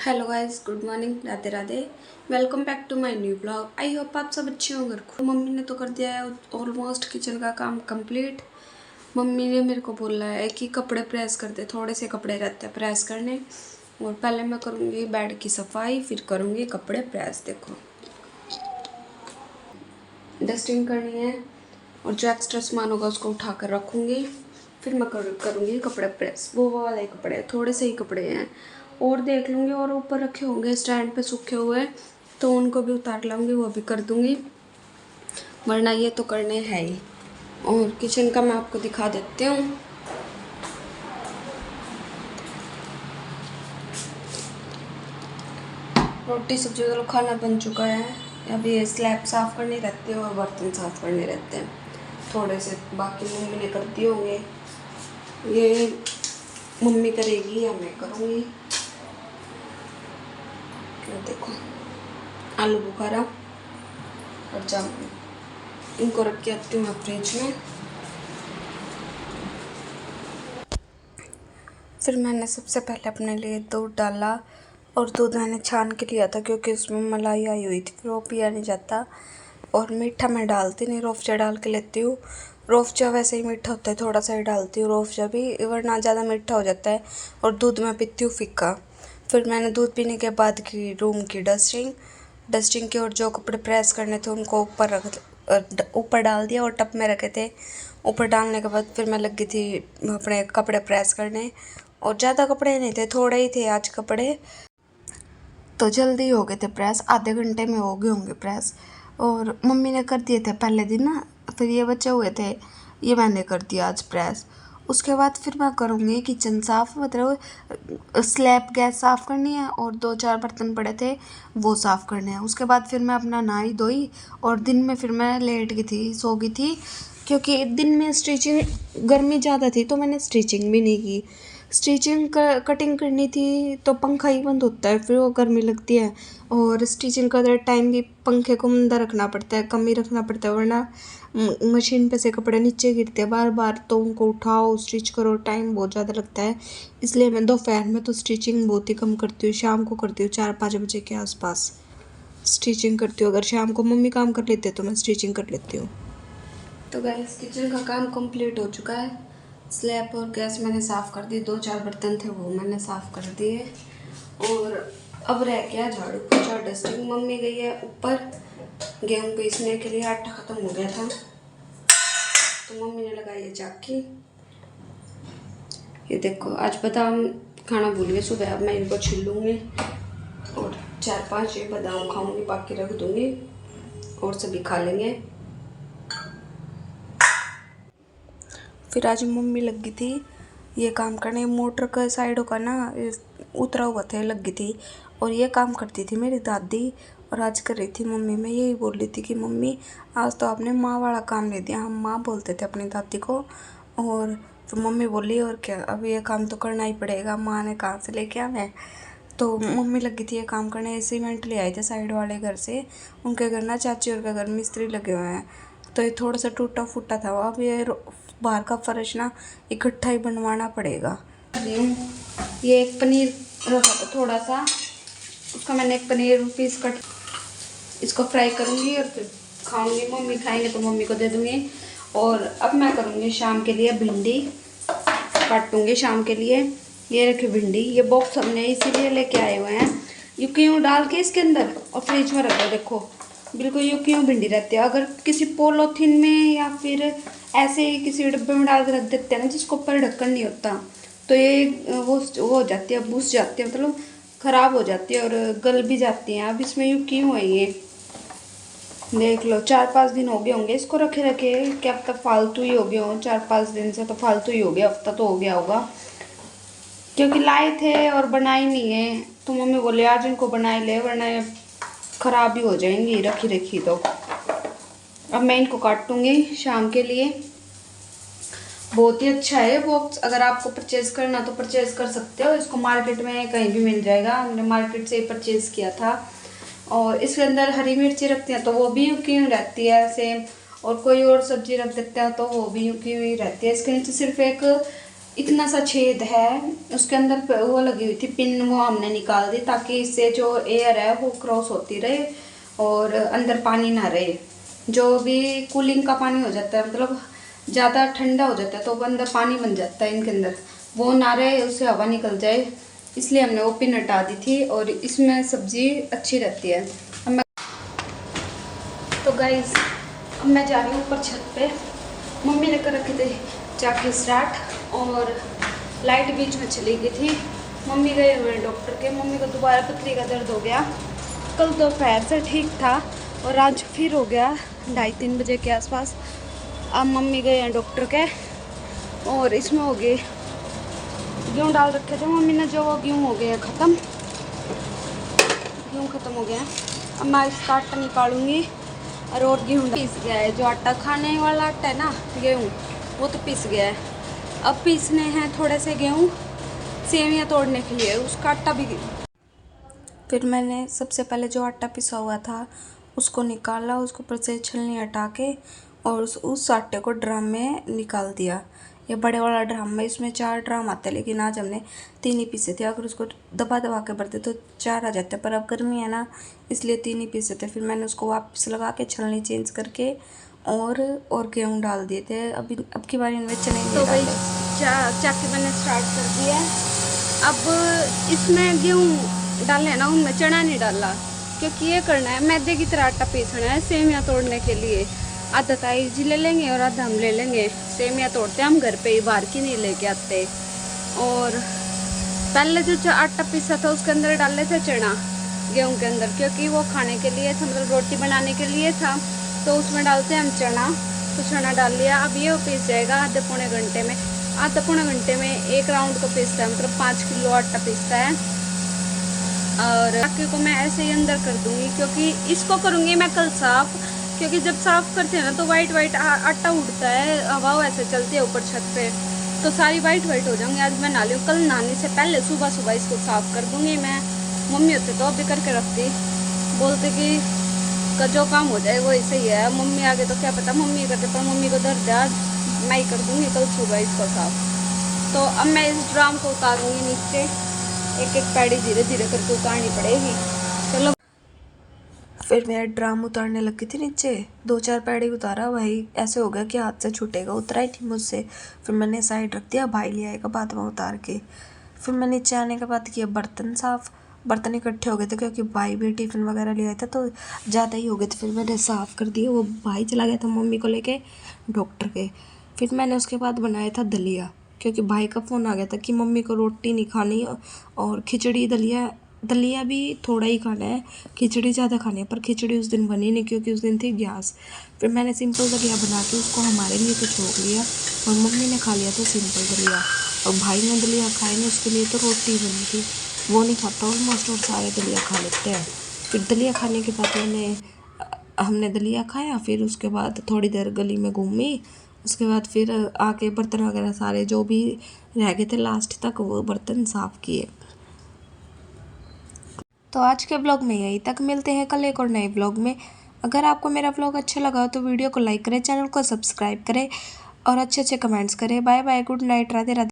Hello guys, good morning, Radhe Radhe. Welcome back to my new blog. I hope आप सब अच्छे होंगे। मम्मी ने तो कर दिया है ऑलमोस्ट किचन का काम कंप्लीट। मम्मी ने मेरे को बोला है कि कपड़े प्रेस कर दे, थोड़े से कपड़े रहते हैं प्रेस करने। और पहले मैं करूँगी बेड की सफाई, फिर करूँगी कपड़े प्रेस। देखो, डस्टिंग करनी है और जो एक्स्ट्रा सामान होगा उसको उठा कर रखूँगी। फिर मैं करूँगी कपड़े प्रेस। वो वाले कपड़े हैं, थोड़े से ही कपड़े हैं और देख लूँगी। और ऊपर रखे होंगे स्टैंड पे सूखे हुए, तो उनको भी उतार लाऊंगी, वो भी कर दूँगी, वरना ये तो करने हैं ही। और किचन का मैं आपको दिखा देती हूँ। रोटी सब्जी वाला खाना बन चुका है। अभी ये स्लैब साफ़ करनी रहती है और बर्तन साफ़ करने रहते हैं थोड़े से, बाकी मम्मी ने कर दिए होंगे। ये मम्मी करेगी या मैं करूँगी। देखो, आलू बुखारा और जामुन, इनको रख के आती हूँ मैं फ्रिज में। फिर मैंने सबसे पहले अपने लिए दूध डाला और दूध मैंने छान के लिया था क्योंकि उसमें मलाई आई हुई थी, फिर वो पिया नहीं जाता। और मीठा मैं डालती नहीं, रोफ़्जा डाल के लेती हूँ। रोफ़्जा वैसे ही मीठा होता है, थोड़ा सा ही डालती हूँ रोफ़्जा भी, वरना ज़्यादा मीठा हो जाता है। और दूध मैं पीती हूँ फीका। फिर मैंने दूध पीने के बाद की रूम की डस्टिंग की, और जो कपड़े प्रेस करने थे उनको ऊपर डाल दिया और टब में रखे थे। ऊपर डालने के बाद फिर मैं लगी थी अपने कपड़े प्रेस करने। और ज़्यादा कपड़े नहीं थे, थोड़े ही थे आज कपड़े, तो जल्दी हो गए थे प्रेस, आधे घंटे में हो गए होंगे प्रेस। और मम्मी ने कर दिए थे पहले दिन ना, फिर ये बचे हुए थे, ये मैंने कर दिया आज प्रेस। उसके बाद फिर मैं करूँगी किचन साफ़, मतलब स्लैब गैस साफ़ करनी है और 2-4 बर्तन पड़े थे वो साफ़ करने हैं। उसके बाद फिर मैं अपना नहाई धोई और दिन में फिर मैं लेट गई थी, सो गई थी, क्योंकि दिन में स्टिचिंग गर्मी ज़्यादा थी तो मैंने स्टिचिंग भी नहीं की। स्टिचिंग कटिंग करनी थी तो पंखा ही बंद होता है, फिर वो गर्मी लगती है। और स्टिचिंग का टाइम भी पंखे को मंदा रखना पड़ता है, कम ही रखना पड़ता है, वरना मशीन पे से कपड़े नीचे गिरते हैं बार बार, तो उनको उठाओ स्टिच करो, टाइम बहुत ज़्यादा लगता है। इसलिए मैं दोपहर में तो स्टिचिंग बहुत ही कम करती हूँ, शाम को करती हूँ 4-5 बजे के आसपास स्टिचिंग करती हूँ। अगर शाम को मम्मी काम कर लेते हैं तो मैं स्टिचिंग कर लेती हूँ। तो गाइस, किचन का काम कंप्लीट हो चुका है। स्लैब और गैस मैंने साफ़ कर दी, 2-4 बर्तन थे वो मैंने साफ़ कर दिए। और अब रह गया झाड़ू पोछा डस्टिंग। मम्मी गई है ऊपर गेहूँ पीसने के लिए, आटा ख़त्म हो गया था तो मम्मी ने लगाई है चाकी। ये देखो, आज बादाम खाना भूल गए सुबह, अब मैं इनको छील लूँगी और 4-5 ये बादाम खाऊँगी, बाकी रख दूँगी और सभी खा लेंगे। फिर आज मम्मी लगी थी ये काम करने, मोटर का साइडों का ना उतरा हुआ था, लगी थी। और ये काम करती थी मेरी दादी और आज कर रही थी मम्मी। मैं यही बोल रही थी कि मम्मी आज तो आपने माँ वाला काम ले दिया, हम माँ बोलते थे अपनी दादी को। और फिर मम्मी बोली और क्या, अब ये काम तो करना ही पड़ेगा, माँ ने कहाँ से लेके आना। तो मम्मी लगी थी ये काम करने। सीमेंट ले आए थे साइड वाले घर से, उनके घर ना चाची और के घर मिस्त्री लगे हुए हैं, तो ये थोड़ा सा टूटा फूटा था। अब ये बाहर का फर्श ना इकट्ठा ही बनवाना पड़ेगा। ये एक पनीर रखा था थोड़ा सा, उसका मैंने एक पनीर पीस कट, इसको फ्राई करूँगी और फिर खाऊंगी। मम्मी खाएंगे तो मम्मी को दे दूँगी। और अब मैं करूँगी शाम के लिए भिंडी, काटूँगी शाम के लिए। ये रखी भिंडी, ये बॉक्स हमने इसीलिए लेके आए हुए हैं, ये क्यों डाल के इसके अंदर और फ्रिज में रख दो। देखो बिल्कुल ये क्यों भिंडी रहती है। अगर किसी पॉलीथीन में या फिर ऐसे ही किसी डब्बे में डाल के रख देते हैं ना, जिसको ऊपर ढक्कन नहीं होता, तो ये वो हो जाती है, बुझ जाती है, मतलब ख़राब हो जाती है और गल भी जाती हैं। अब इसमें यूँ क्यों है ये, देख लो 4-5 दिन हो गए होंगे इसको रखे रखे, क्या अब तक फालतू ही हो गए हों। 4-5 दिन से तो फालतू ही हो गया, हफ्ता तो हो गया होगा, क्योंकि लाए थे और बनाए नहीं है। तो मम्मी बोले आज इनको बनाए ले, वरना ख़राब ही हो जाएंगी रखी रखी तो। अब मैं इनको काटूंगी शाम के लिए। बहुत ही अच्छा है बॉक्स, अगर आपको परचेज़ करना तो परचेज़ कर सकते हो। इसको मार्केट में कहीं भी मिल जाएगा, हमने मार्केट से ही परचेज़ किया था। और इसके अंदर हरी मिर्ची रखते हैं तो वो भी क्यों रहती है सेम, और कोई और सब्जी रख देते हैं तो वो भी क्यों ही रहती है। इसके नीचे सिर्फ एक इतना सा छेद है, उसके अंदर वो लगी हुई थी पिन, वो हमने निकाल दी ताकि इससे जो एयर है वो क्रॉस होती रहे और अंदर पानी ना रहे। जो भी कूलिंग का पानी हो जाता है, मतलब ज़्यादा ठंडा हो जाता है तो वो अंदर पानी बन जाता है इनके अंदर, वो ना रहे, उससे हवा निकल जाए, इसलिए हमने वो पिन हटा दी थी और इसमें सब्ज़ी अच्छी रहती है। तो गाइस अब मैं जा रही हूँ ऊपर छत पे। मम्मी ने कर रखे थे चाकी स्टार्ट और लाइट बीच में चली गई थी। मम्मी गए हुए डॉक्टर के, मम्मी को दोबारा पथरी का दर्द हो गया। कल दोपहर से ठीक था और आज फिर हो गया 2:30-3 बजे के आसपास। अब मम्मी गए हैं डॉक्टर के और इसमें हो गए गेहूँ डाल रखे थे मम्मी ने, जो वो गेहूँ हो गए हैं ख़त्म, गेहूँ ख़त्म हो गया है। अब मैं इसका आटा निकालूंगी और गेहूँ पीस गया है, जो आटा खाने वाला आटा है ना गेहूँ, वो तो पीस गया है। अब पीसने हैं थोड़े से गेहूँ सेवियाँ तोड़ने के लिए, उसका आटा भी। फिर मैंने सबसे पहले जो आटा पिसा हुआ था उसको निकाला, उसको ऊपर से छलनी हटा के और उस आटे को ड्रम में निकाल दिया। ये बड़े वाला ड्रम में, इसमें 4 ड्रम आते हैं लेकिन आज हमने 3 ही पीसे थे। अगर उसको दबा दबा के भरते तो 4 आ जाते, पर अब गर्मी है ना इसलिए 3 ही पीसे थे। फिर मैंने उसको वापस लगा के छलनी चेंज करके और गेहूँ डाल दिए थे। अब की बार इनमें चने नहीं डाले। तो भाई चाकी मैंने स्टार्ट कर दिया है। अब इसमें गेहूँ डालने हैं ना, उनमें चना नहीं डाला क्योंकि ये करना है मैदे की तरह आटा पीसना है सेवियाँ तोड़ने के लिए। आधा ताई जी ले लेंगे और आधा हम ले लेंगे। सेवियाँ तोड़ते हम घर पे ही, बाहर की नहीं लेके आते। और पहले जो आटा पीसा था उसके अंदर डाले थे चना गेहूँ के अंदर, क्योंकि वो खाने के लिए था, मतलब रोटी बनाने के लिए था, तो उसमें डालते हैं हम चना। तो चना डाल लिया। अब ये पीस जाएगा आधे पौने घंटे में। आधा पौने घंटे में 1 राउंड को पीसता है, मतलब 5 किलो आटा पीसता है। और बाकी को मैं ऐसे ही अंदर कर दूंगी, क्योंकि इसको करूँगी मैं कल साफ़, क्योंकि जब साफ़ करते हैं ना तो वाइट आटा उड़ता है, हवा वैसे चलती है ऊपर छत पे, तो सारी वाइट हो जाऊँगी। आज मैं नहा लूँ, कल नहाने से पहले सुबह इसको साफ़ कर दूँगी मैं। मम्मी होते तो अभी करके रखती, बोलते कि जो काम हो जाए वो ऐसे ही है। मम्मी आगे तो क्या पता मम्मी करते, पर मम्मी को दर्द है, मैं ही कर दूँगी कल सुबह इसको साफ़। तो अब मैं इस ड्राम को उतारूँगी नीचे, एक एक पैड़ी धीरे धीरे करके उतारनी पड़ेगी। चलो, फिर मैं ड्राम उतारने लगी थी नीचे, 2-4 पैड़ी उतारा, भाई ऐसे हो गया कि हाथ से छूटेगा, उतरा ही नहीं मुझसे। फिर मैंने साइड रख दिया, भाई ले आएगा बाद में उतार के। फिर मैं नीचे आने के बाद किया बर्तन साफ़। बर्तन इकट्ठे हो गए थे क्योंकि भाई भी टिफ़िन वगैरह ले आया था तो ज़्यादा ही हो गए थे। फिर मैंने साफ़ कर दिए। वो भाई चला गया था मम्मी को लेके डॉक्टर के। फिर मैंने उसके बाद बनाया था दलिया, क्योंकि भाई का फ़ोन आ गया था कि मम्मी को रोटी नहीं खानी और खिचड़ी दलिया भी थोड़ा ही खाना है, खिचड़ी ज़्यादा खानी है। पर खिचड़ी उस दिन बनी नहीं क्योंकि उस दिन थी गैस। फिर मैंने सिंपल दलिया बना के उसको हमारे लिए तो छोड़ लिया और मम्मी ने खा लिया था सिंपल दलिया। और भाई ने दलिया खाए नहीं, उसके लिए तो रोटी बनी थी, वो नहीं खाता ऑलमोस्ट, और सारे दलिया खा लेते हैं। फिर दलिया खाने के बाद हमने दलिया खाया। फिर उसके बाद थोड़ी देर गली में घूमी, उसके बाद फिर आके बर्तन वगैरह सारे जो भी रह गए थे लास्ट तक वो बर्तन साफ़ किए। तो आज के ब्लॉग में यहीं तक, मिलते हैं कल एक और नए ब्लॉग में। अगर आपको मेरा ब्लॉग अच्छा लगा हो तो वीडियो को लाइक करें, चैनल को सब्सक्राइब करें और अच्छे अच्छे कमेंट्स करें। Bye bye, good night, Radhe Radhe.